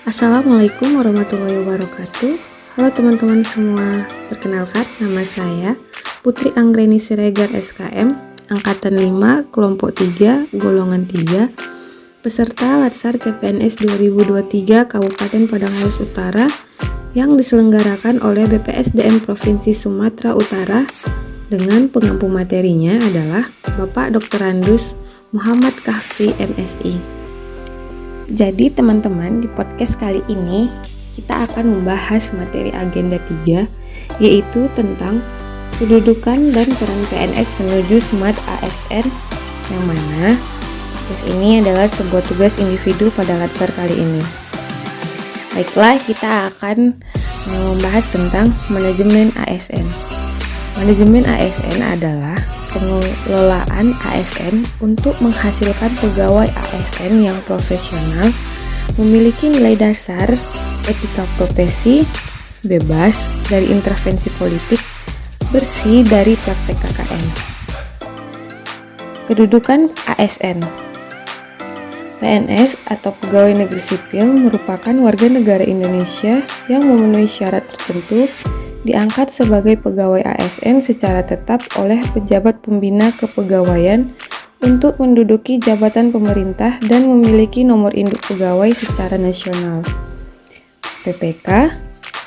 Assalamualaikum warahmatullahi wabarakatuh. Halo teman-teman semua, perkenalkan nama saya Putri Anggreni Siregar SKM, Angkatan 5, Kelompok 3, Golongan 3, peserta Latsar CPNS 2023 Kabupaten Padang Halus Utara yang diselenggarakan oleh BPSDM Provinsi Sumatera Utara dengan pengampu materinya adalah Bapak Dr. Andus Muhammad Kahfi MSI. Jadi teman-teman, di podcast kali ini kita akan membahas materi agenda 3, yaitu tentang kedudukan dan peran PNS menuju Smart ASN, yang mana tugas ini adalah sebuah tugas individu pada Latsar kali ini. Baiklah, kita akan membahas tentang manajemen ASN. Manajemen ASN adalah pengelolaan ASN untuk menghasilkan pegawai ASN yang profesional, memiliki nilai dasar, etika profesi, bebas dari intervensi politik, bersih dari praktek KKN. Kedudukan ASN. PNS atau pegawai negeri sipil merupakan warga negara Indonesia yang memenuhi syarat tertentu diangkat sebagai pegawai ASN secara tetap oleh pejabat pembina kepegawaian untuk menduduki jabatan pemerintah dan memiliki nomor induk pegawai secara nasional. PPK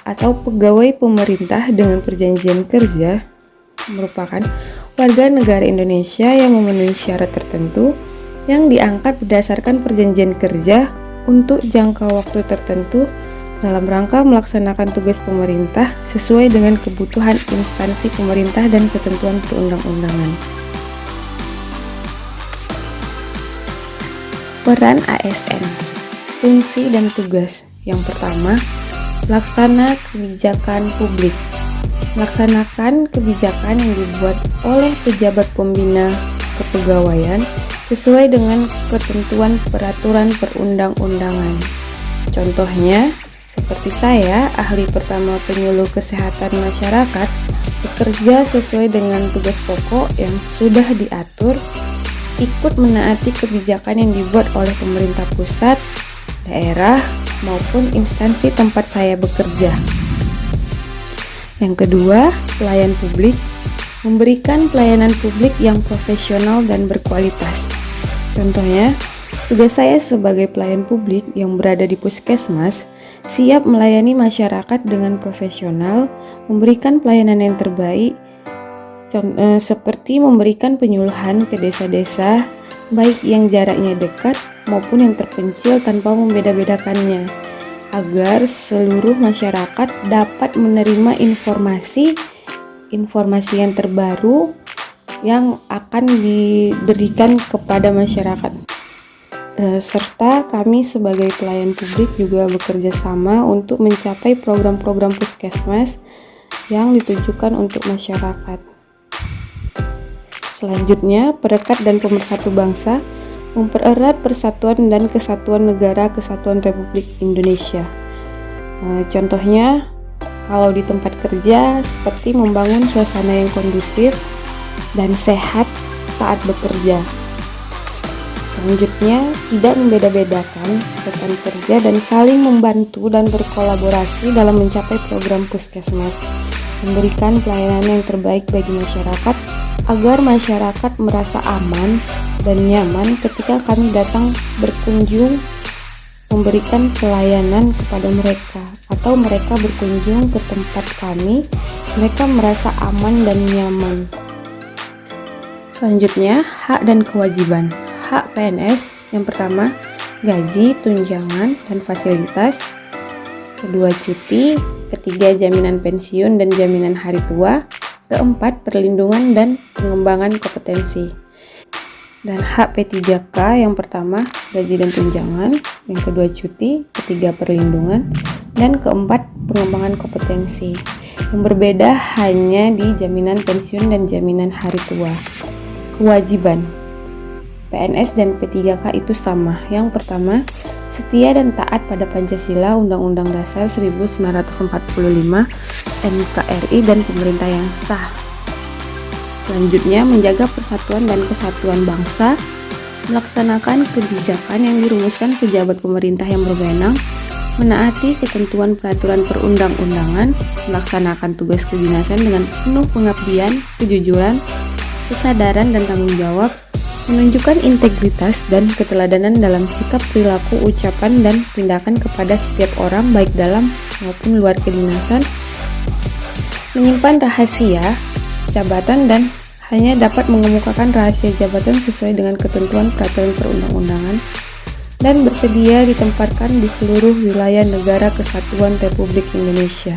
atau pegawai pemerintah dengan perjanjian kerja merupakan warga negara Indonesia yang memenuhi syarat tertentu yang diangkat berdasarkan perjanjian kerja untuk jangka waktu tertentu dalam rangka melaksanakan tugas pemerintah sesuai dengan kebutuhan instansi pemerintah dan ketentuan perundang-undangan. Peran ASN, fungsi dan tugas. Yang pertama, pelaksana kebijakan publik. Melaksanakan kebijakan yang dibuat oleh pejabat pembina kepegawaian sesuai dengan ketentuan peraturan perundang-undangan. Contohnya, seperti saya, ahli pertama penyuluh kesehatan masyarakat, bekerja sesuai dengan tugas pokok yang sudah diatur, ikut menaati kebijakan yang dibuat oleh pemerintah pusat, daerah, maupun instansi tempat saya bekerja. Yang kedua, pelayan publik, memberikan pelayanan publik yang profesional dan berkualitas. Contohnya, tugas saya sebagai pelayan publik yang berada di puskesmas siap melayani masyarakat dengan profesional, memberikan pelayanan yang terbaik, seperti memberikan penyuluhan ke desa-desa, baik yang jaraknya dekat maupun yang terpencil tanpa membeda-bedakannya, agar seluruh masyarakat dapat menerima informasi yang terbaru yang akan diberikan kepada masyarakat. Serta kami sebagai pelayan publik juga bekerja sama untuk mencapai program-program puskesmas yang ditujukan untuk masyarakat. Selanjutnya, perekat dan pemersatu bangsa, mempererat persatuan dan kesatuan negara kesatuan Republik Indonesia. Contohnya, kalau di tempat kerja seperti membangun suasana yang kondusif dan sehat saat bekerja. Selanjutnya, tidak membeda-bedakan rekan kerja dan saling membantu dan berkolaborasi dalam mencapai program puskesmas, memberikan pelayanan yang terbaik bagi masyarakat agar masyarakat merasa aman dan nyaman ketika kami datang berkunjung memberikan pelayanan kepada mereka, atau mereka berkunjung ke tempat kami, mereka merasa aman dan nyaman. Selanjutnya, hak dan kewajiban. Hak PNS, yang pertama, gaji, tunjangan, dan fasilitas. Kedua, cuti. Ketiga, jaminan pensiun dan jaminan hari tua. Keempat, perlindungan dan pengembangan kompetensi. Dan hak P3K, yang pertama, gaji dan tunjangan. Yang kedua, cuti. Ketiga, perlindungan. Dan keempat, pengembangan kompetensi. Yang berbeda hanya di jaminan pensiun dan jaminan hari tua. Kewajiban PNS dan P3K itu sama. Yang pertama, setia dan taat pada Pancasila, Undang-Undang Dasar 1945, NKRI, dan pemerintah yang sah. Selanjutnya, menjaga persatuan dan kesatuan bangsa, melaksanakan kebijakan yang dirumuskan pejabat pemerintah yang berwenang, menaati ketentuan peraturan perundang-undangan, melaksanakan tugas kedinasan dengan penuh pengabdian, kejujuran, kesadaran dan tanggung jawab, menunjukkan integritas dan keteladanan dalam sikap, perilaku, ucapan, dan tindakan kepada setiap orang baik dalam maupun luar kedinasan, menyimpan rahasia jabatan dan hanya dapat mengemukakan rahasia jabatan sesuai dengan ketentuan peraturan perundang-undangan, dan bersedia ditempatkan di seluruh wilayah Negara Kesatuan Republik Indonesia.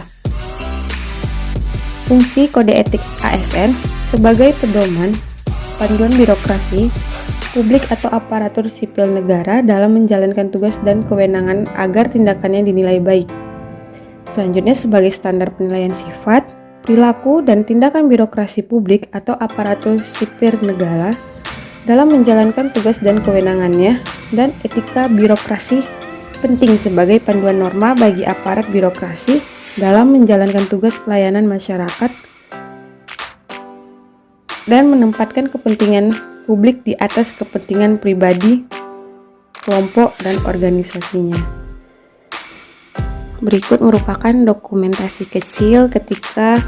Fungsi Kode Etik ASN sebagai pedoman, panduan birokrasi, publik atau aparatur sipil negara dalam menjalankan tugas dan kewenangan agar tindakannya dinilai baik. Selanjutnya sebagai standar penilaian sifat, perilaku, dan tindakan birokrasi publik atau aparatur sipil negara dalam menjalankan tugas dan kewenangannya, dan etika birokrasi penting sebagai panduan norma bagi aparat birokrasi dalam menjalankan tugas pelayanan masyarakat dan menempatkan kepentingan publik di atas kepentingan pribadi, kelompok, dan organisasinya. Berikut merupakan dokumentasi kecil ketika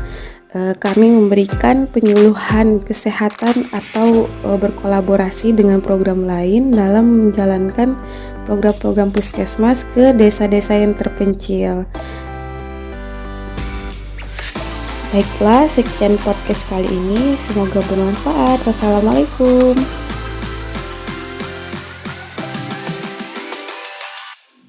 kami memberikan penyuluhan kesehatan atau berkolaborasi dengan program lain dalam menjalankan program-program puskesmas ke desa-desa yang terpencil. Baiklah, sekian podcast kali ini. Semoga bermanfaat. Wassalamualaikum.